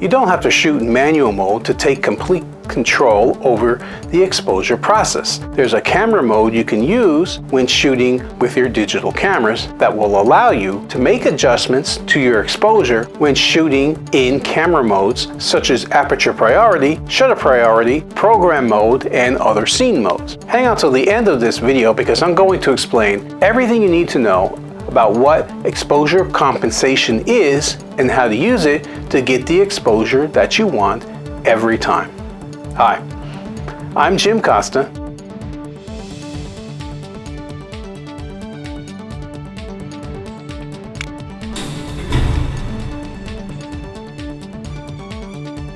You don't have to shoot in manual mode to take complete control over the exposure process. There's a camera mode you can use when shooting with your digital cameras that will allow you to make adjustments to your exposure when shooting in camera modes such as aperture priority, shutter priority, program mode, and other scene modes. Hang on till the end of this video because I'm going to explain everything you need to know about what exposure compensation is and how to use it to get the exposure that you want every time. Hi, I'm Jim Costa.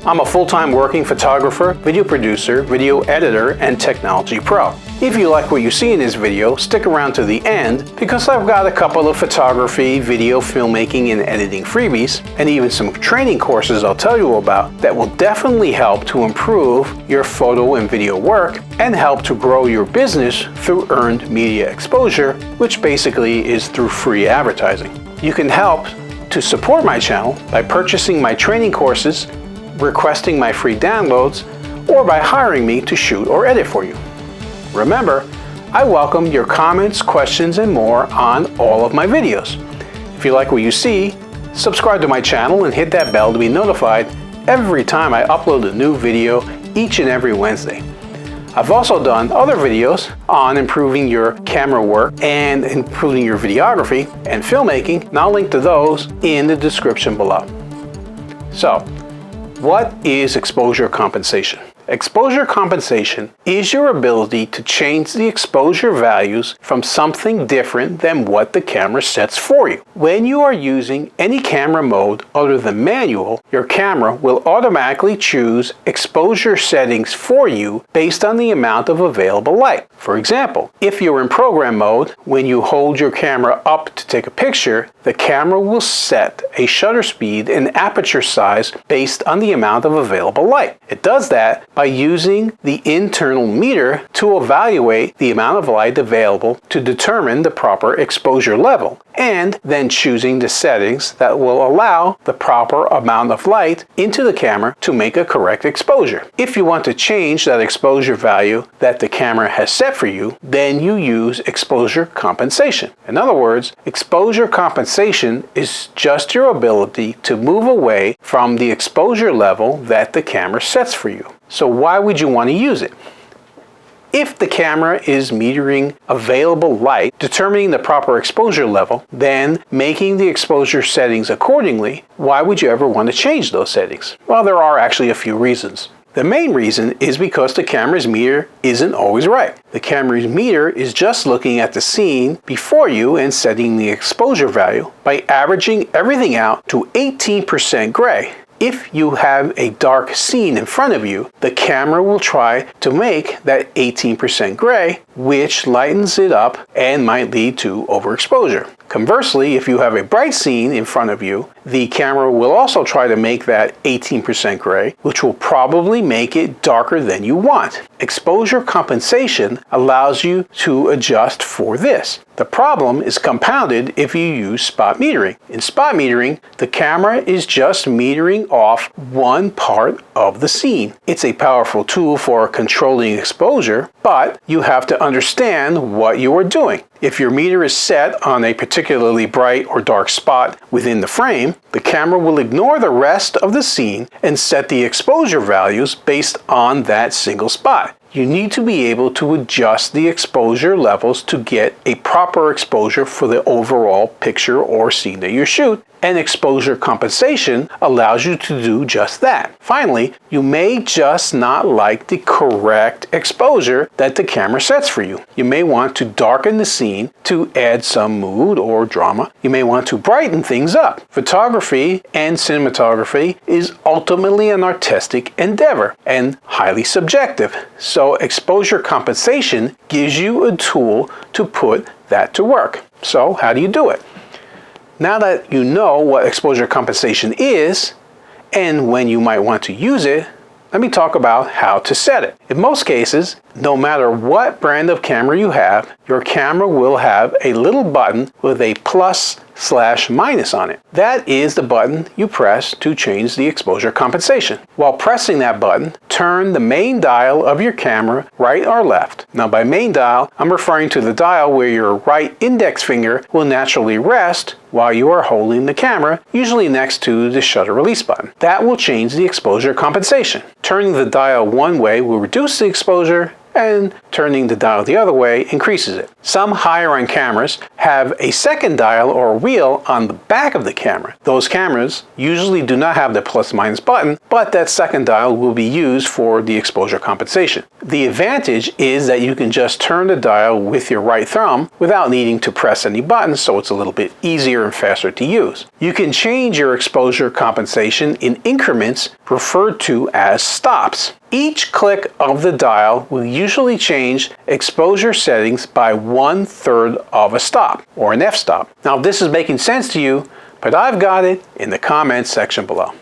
I'm a full-time working photographer, video producer, video editor, and technology pro. If you like what you see in this video, stick around to the end because I've got a couple of photography, video, filmmaking, and editing freebies, and even some training courses I'll tell you about that will definitely help to improve your photo and video work and help to grow your business through earned media exposure, which basically is through free advertising. You can help to support my channel by purchasing my training courses, requesting my free downloads, or by hiring me to shoot or edit for you. Remember, I welcome your comments, questions, and more on all of my videos. If you like what you see, subscribe to my channel and hit that bell to be notified every time I upload a new video each and every Wednesday. I've also done other videos on improving your camera work and improving your videography and filmmaking, and I'll link to those in the description below. So, what is exposure compensation? Exposure compensation is your ability to change the exposure values from something different than what the camera sets for you. When you are using any camera mode other than manual, your camera will automatically choose exposure settings for you based on the amount of available light. For example, if you're in program mode, when you hold your camera up to take a picture, the camera will set a shutter speed and aperture size based on the amount of available light. It does that by using the internal meter to evaluate the amount of light available to determine the proper exposure level, and then choosing the settings that will allow the proper amount of light into the camera to make a correct exposure. If you want to change that exposure value that the camera has set for you, then you use exposure compensation. In other words, exposure compensation is just your ability to move away from the exposure level that the camera sets for you. So why would you want to use it? If the camera is metering available light, determining the proper exposure level, then making the exposure settings accordingly, why would you ever want to change those settings? Well, there are actually a few reasons. The main reason is because the camera's meter isn't always right. The camera's meter is just looking at the scene before you and setting the exposure value by averaging everything out to 18% gray. If you have a dark scene in front of you, the camera will try to make that 18% gray, which lightens it up and might lead to overexposure. Conversely, if you have a bright scene in front of you, the camera will also try to make that 18% gray, which will probably make it darker than you want. Exposure compensation allows you to adjust for this. The problem is compounded if you use spot metering. In spot metering, the camera is just metering off one part of the scene. It's a powerful tool for controlling exposure, but you have to understand what you are doing. If your meter is set on a particularly bright or dark spot within the frame, the camera will ignore the rest of the scene and set the exposure values based on that single spot. You need to be able to adjust the exposure levels to get a proper exposure for the overall picture or scene that you shoot, and exposure compensation allows you to do just that. Finally, you may just not like the correct exposure that the camera sets for you. You may want to darken the scene to add some mood or drama. You may want to brighten things up. Photography and cinematography is ultimately an artistic endeavor and highly subjective. So exposure compensation gives you a tool to put that to work. So how do you do it? Now that you know what exposure compensation is and when you might want to use it, let me talk about how to set it. In most cases, no matter what brand of camera you have, your camera will have a little button with a plus +/- on it. That is the button you press to change the exposure compensation. While pressing that button, turn the main dial of your camera right or left. Now by main dial, I'm referring to the dial where your right index finger will naturally rest while you are holding the camera, usually next to the shutter release button. That will change the exposure compensation. Turning the dial one way will reduce the exposure, and turning the dial the other way increases it. Some higher-end cameras have a second dial or wheel on the back of the camera. Those cameras usually do not have the +/ button, but that second dial will be used for the exposure compensation. The advantage is that you can just turn the dial with your right thumb without needing to press any buttons, so it's a little bit easier and faster to use. You can change your exposure compensation in increments referred to as stops. Each click of the dial will usually change exposure settings by 1/3 of a stop, or an f-stop. Now if this is making sense to you, but I've got it in the comments section below.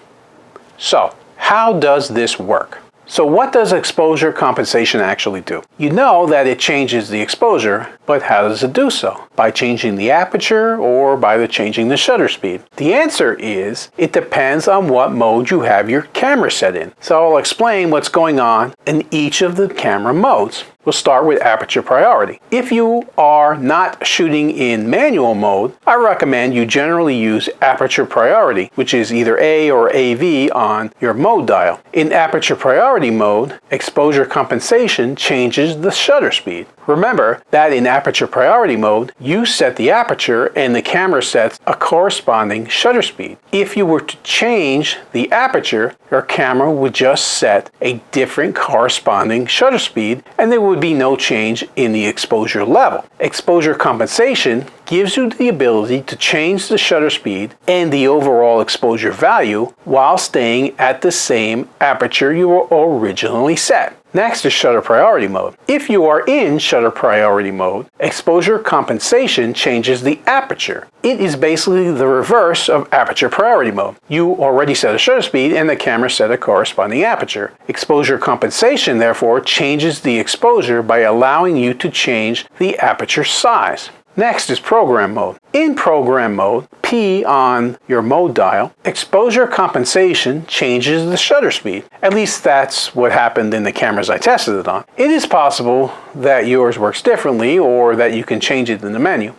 So, how does this work? So what does exposure compensation actually do? You know that it changes the exposure, but how does it do so? By changing the aperture or by changing the shutter speed? The answer is, it depends on what mode you have your camera set in. So I'll explain what's going on in each of the camera modes. We'll start with aperture priority. If you are not shooting in manual mode, I recommend you generally use aperture priority, which is either A or AV on your mode dial. In aperture priority mode, exposure compensation changes the shutter speed. Remember that in aperture priority mode, you set the aperture and the camera sets a corresponding shutter speed. If you were to change the aperture, your camera would just set a different corresponding shutter speed, and there would be no change in the exposure level. Exposure compensation gives you the ability to change the shutter speed and the overall exposure value while staying at the same aperture you were originally set. Next is shutter priority mode. If you are in shutter priority mode, exposure compensation changes the aperture. It is basically the reverse of aperture priority mode. You already set a shutter speed and the camera set a corresponding aperture. Exposure compensation, therefore, changes the exposure by allowing you to change the aperture size. Next is program mode. In program mode, P on your mode dial, exposure compensation changes the shutter speed. At least that's what happened in the cameras I tested it on. It is possible that yours works differently or that you can change it in the menu.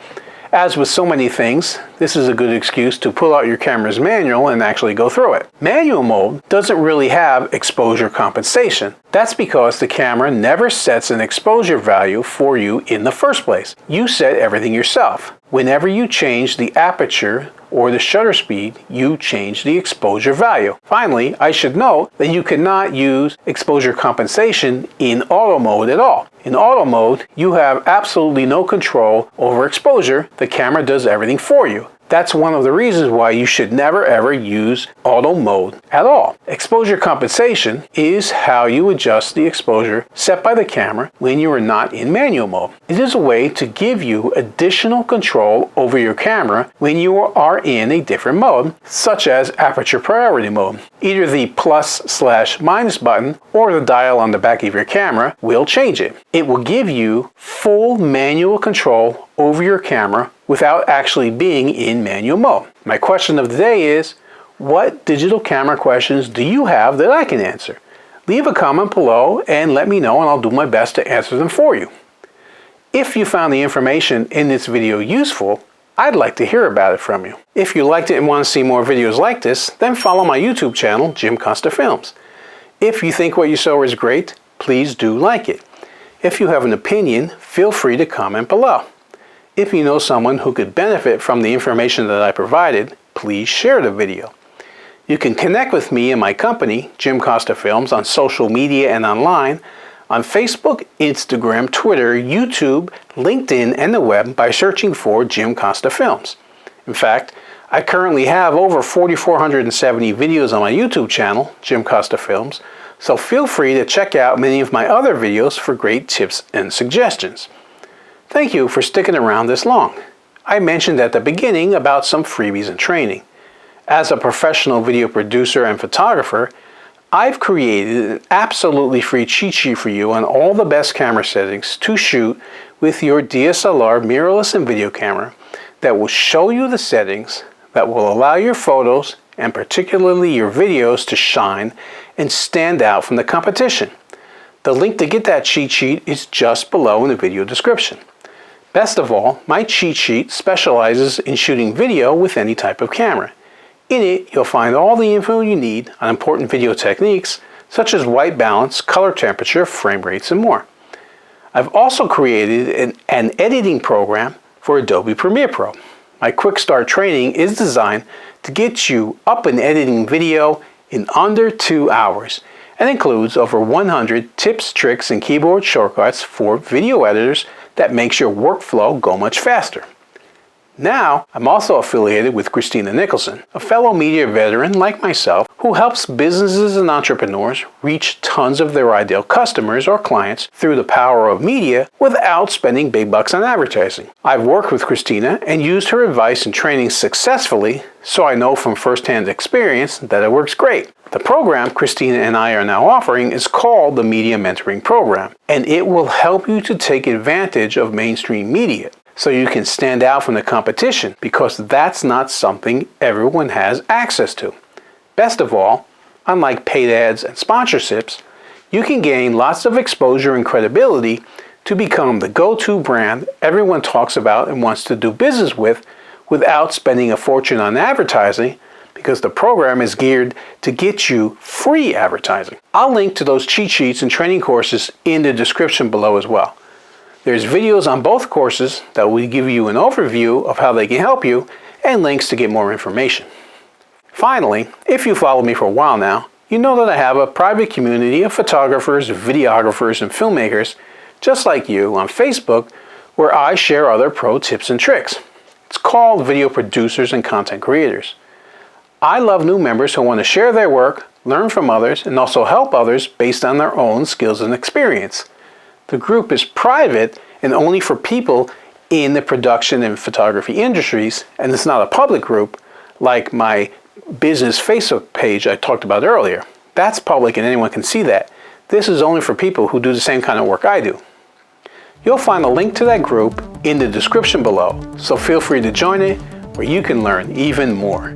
As with so many things, this is a good excuse to pull out your camera's manual and actually go through it. Manual mode doesn't really have exposure compensation. That's because the camera never sets an exposure value for you in the first place. You set everything yourself. Whenever you change the aperture or the shutter speed, you change the exposure value. Finally, I should note that you cannot use exposure compensation in auto mode at all. In auto mode, you have absolutely no control over exposure. The camera does everything for you. That's one of the reasons why you should never ever use auto mode at all. Exposure compensation is how you adjust the exposure set by the camera when you are not in manual mode. It is a way to give you additional control over your camera when you are in a different mode, such as aperture priority mode. Either the +/- button or the dial on the back of your camera will change it. It will give you full manual control over your camera without actually being in manual mode. My question of the day is, what digital camera questions do you have that I can answer? Leave a comment below and let me know, and I'll do my best to answer them for you. If you found the information in this video useful, I'd like to hear about it from you. If you liked it and want to see more videos like this, then follow my YouTube channel, jimcostafilms. If you think what you saw is great, please do like it. If you have an opinion, feel free to comment below. If you know someone who could benefit from the information that I provided, please share the video. You can connect with me and my company, Jim Costa Films, on social media and online, on Facebook, Instagram, Twitter, YouTube, LinkedIn, and the web by searching for Jim Costa Films. In fact, I currently have over 4,470 videos on my YouTube channel, Jim Costa Films, so feel free to check out many of my other videos for great tips and suggestions. Thank you for sticking around this long. I mentioned at the beginning about some freebies and training. As a professional video producer and photographer, I've created an absolutely free cheat sheet for you on all the best camera settings to shoot with your DSLR mirrorless and video camera that will show you the settings that will allow your photos and particularly your videos to shine and stand out from the competition. The link to get that cheat sheet is just below in the video description. Best of all, my cheat sheet specializes in shooting video with any type of camera. In it, you'll find all the info you need on important video techniques such as white balance, color temperature, frame rates, and more. I've also created an editing program for Adobe Premiere Pro. My Quick Start training is designed to get you up and editing video in under 2 hours and includes over 100 tips, tricks, and keyboard shortcuts for video editors that makes your workflow go much faster. Now, I'm also affiliated with Christina Nicholson, a fellow media veteran like myself who helps businesses and entrepreneurs reach tons of their ideal customers or clients through the power of media without spending big bucks on advertising. I've worked with Christina and used her advice and training successfully, so I know from firsthand experience that it works great. The program Christina and I are now offering is called the Media Mentoring Program, and it will help you to take advantage of mainstream media, so you can stand out from the competition, because that's not something everyone has access to. Best of all, unlike paid ads and sponsorships, you can gain lots of exposure and credibility to become the go-to brand everyone talks about and wants to do business with without spending a fortune on advertising, because the program is geared to get you free advertising. I'll link to those cheat sheets and training courses in the description below as well. There's videos on both courses that will give you an overview of how they can help you and links to get more information. Finally, if you follow me for a while now, you know that I have a private community of photographers, videographers, and filmmakers just like you on Facebook where I share other pro tips and tricks. It's called Video Producers and Content Creators. I love new members who want to share their work, learn from others, and also help others based on their own skills and experience. The group is private and only for people in the production and photography industries, and it's not a public group like my business Facebook page I talked about earlier. That's public and anyone can see that. This is only for people who do the same kind of work I do. You'll find a link to that group in the description below, so feel free to join it where you can learn even more.